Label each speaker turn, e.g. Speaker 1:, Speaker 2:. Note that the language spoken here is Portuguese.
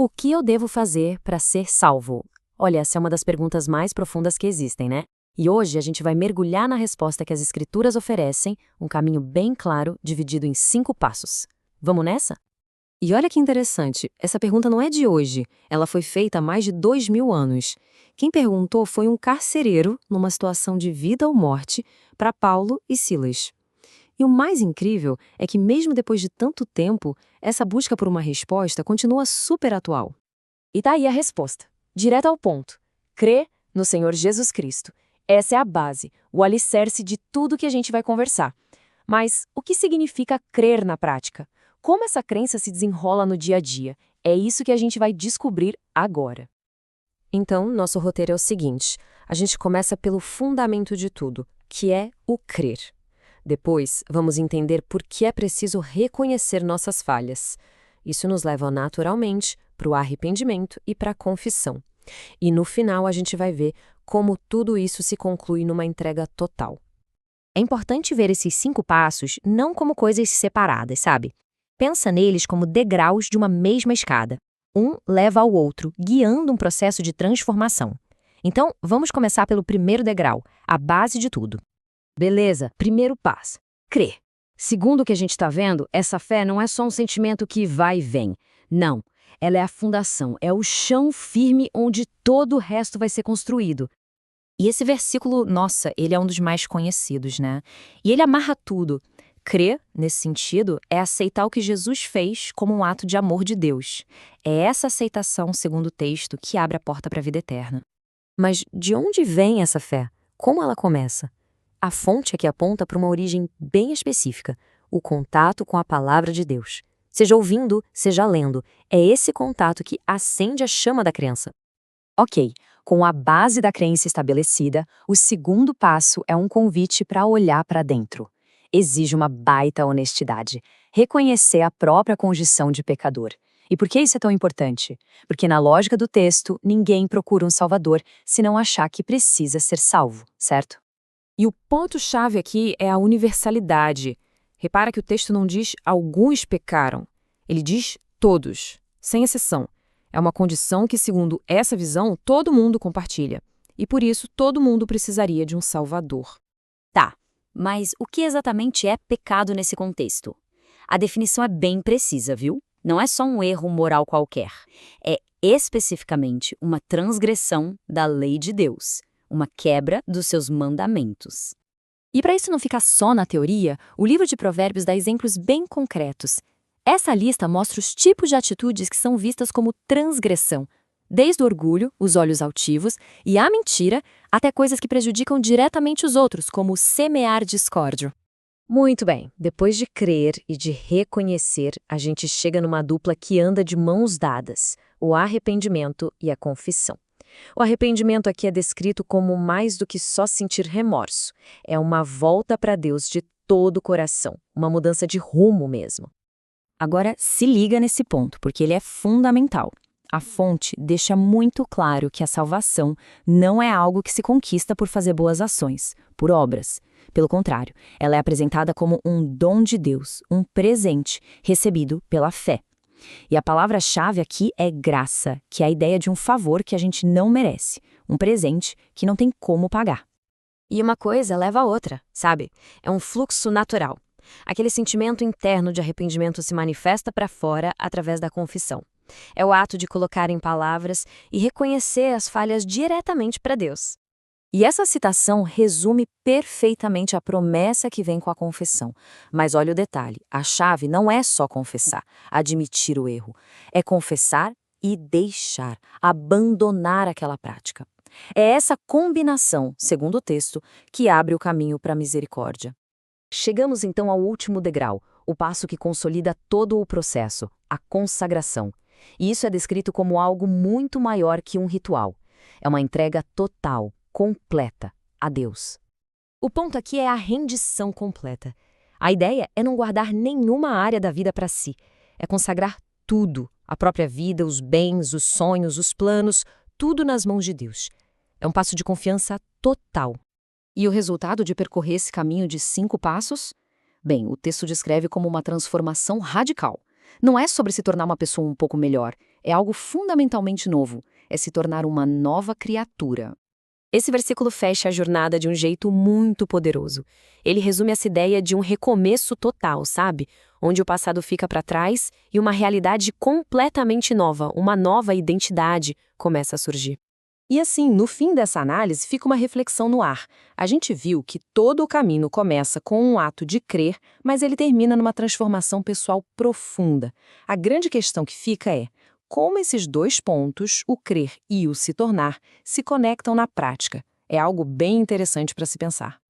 Speaker 1: O que eu devo fazer para ser salvo? Olha, essa é uma das perguntas mais profundas que existem, né? E hoje a gente vai mergulhar na resposta que as Escrituras oferecem, um caminho bem claro, dividido em 5 passos. Vamos nessa? E olha que interessante, essa pergunta não é de hoje, ela foi feita há mais de 2000 anos. Quem perguntou foi um carcereiro, numa situação de vida ou morte, para Paulo e Silas. E o mais incrível é que, mesmo depois de tanto tempo, essa busca por uma resposta continua super atual. E tá aí a resposta, direto ao ponto. Crê no Senhor Jesus Cristo. Essa é a base, o alicerce de tudo que a gente vai conversar. Mas o que significa crer na prática? Como essa crença se desenrola no dia a dia? É isso que a gente vai descobrir agora. Então, nosso roteiro é o seguinte: a gente começa pelo fundamento de tudo, que é o crer. Depois, vamos entender por que é preciso reconhecer nossas falhas. Isso nos leva naturalmente para o arrependimento e para a confissão. E no final a gente vai ver como tudo isso se conclui numa entrega total.
Speaker 2: É importante ver esses 5 passos não como coisas separadas, sabe? Pensa neles como degraus de uma mesma escada. Um leva ao outro, guiando um processo de transformação. Então, vamos começar pelo primeiro degrau, a base de tudo.
Speaker 3: Beleza, primeiro passo, crer. Segundo o que a gente está vendo, essa fé não é só um sentimento que vai e vem. Não, ela é a fundação, é o chão firme onde todo o resto vai ser construído.
Speaker 2: E esse versículo, nossa, ele é um dos mais conhecidos, né? E ele amarra tudo. Crer, nesse sentido, é aceitar o que Jesus fez como um ato de amor de Deus. É essa aceitação, segundo o texto, que abre a porta para a vida eterna.
Speaker 1: Mas de onde vem essa fé? Como ela começa? A fonte aqui aponta para uma origem bem específica, o contato com a palavra de Deus. Seja ouvindo, seja lendo, é esse contato que acende a chama da crença.
Speaker 4: Ok, com a base da crença estabelecida, o segundo passo é um convite para olhar para dentro. Exige uma baita honestidade, reconhecer a própria condição de pecador. E por que isso é tão importante? Porque na lógica do texto, ninguém procura um salvador se não achar que precisa ser salvo, certo?
Speaker 1: E o ponto-chave aqui é a universalidade. Repara que o texto não diz alguns pecaram, ele diz todos, sem exceção. É uma condição que, segundo essa visão, todo mundo compartilha. E por isso, todo mundo precisaria de um salvador.
Speaker 2: Tá, mas o que exatamente é pecado nesse contexto? A definição é bem precisa, viu? Não é só um erro moral qualquer. É especificamente uma transgressão da lei de Deus, uma quebra dos seus mandamentos.
Speaker 1: E para isso não ficar só na teoria, o livro de Provérbios dá exemplos bem concretos. Essa lista mostra os tipos de atitudes que são vistas como transgressão, desde o orgulho, os olhos altivos, e a mentira, até coisas que prejudicam diretamente os outros, como semear discórdia. Muito bem, depois de crer e de reconhecer, a gente chega numa dupla que anda de mãos dadas, o arrependimento e a confissão. O arrependimento aqui é descrito como mais do que só sentir remorso. É uma volta para Deus de todo o coração, uma mudança de rumo mesmo.
Speaker 2: Agora, se liga nesse ponto, porque ele é fundamental. A fonte deixa muito claro que a salvação não é algo que se conquista por fazer boas ações, por obras. Pelo contrário, ela é apresentada como um dom de Deus, um presente recebido pela fé. E a palavra-chave aqui é graça, que é a ideia de um favor que a gente não merece, um presente que não tem como pagar.
Speaker 1: E uma coisa leva a outra, sabe? É um fluxo natural. Aquele sentimento interno de arrependimento se manifesta para fora através da confissão. É o ato de colocar em palavras e reconhecer as falhas diretamente para Deus. E essa citação resume perfeitamente a promessa que vem com a confissão. Mas olha o detalhe, a chave não é só confessar, admitir o erro. É confessar e deixar, abandonar aquela prática. É essa combinação, segundo o texto, que abre o caminho para a misericórdia. Chegamos então ao último degrau, o passo que consolida todo o processo, a consagração. E isso é descrito como algo muito maior que um ritual. É uma entrega total, completa, a Deus. O ponto aqui é a rendição completa. A ideia é não guardar nenhuma área da vida para si. É consagrar tudo, a própria vida, os bens, os sonhos, os planos, tudo nas mãos de Deus. É um passo de confiança total. E o resultado de percorrer esse caminho de 5 passos? Bem, o texto descreve como uma transformação radical. Não é sobre se tornar uma pessoa um pouco melhor,
Speaker 2: É algo fundamentalmente novo. É se tornar uma nova criatura.
Speaker 1: Esse versículo fecha a jornada de um jeito muito poderoso. Ele resume essa ideia de um recomeço total, sabe? Onde o passado fica para trás e uma realidade completamente nova, uma nova identidade, começa a surgir.
Speaker 2: E assim, no fim dessa análise, fica uma reflexão no ar. A gente viu que todo o caminho começa com um ato de crer, mas ele termina numa transformação pessoal profunda. A grande questão que fica é: como esses dois pontos, o crer e o se tornar, se conectam na prática? É algo bem interessante para se pensar.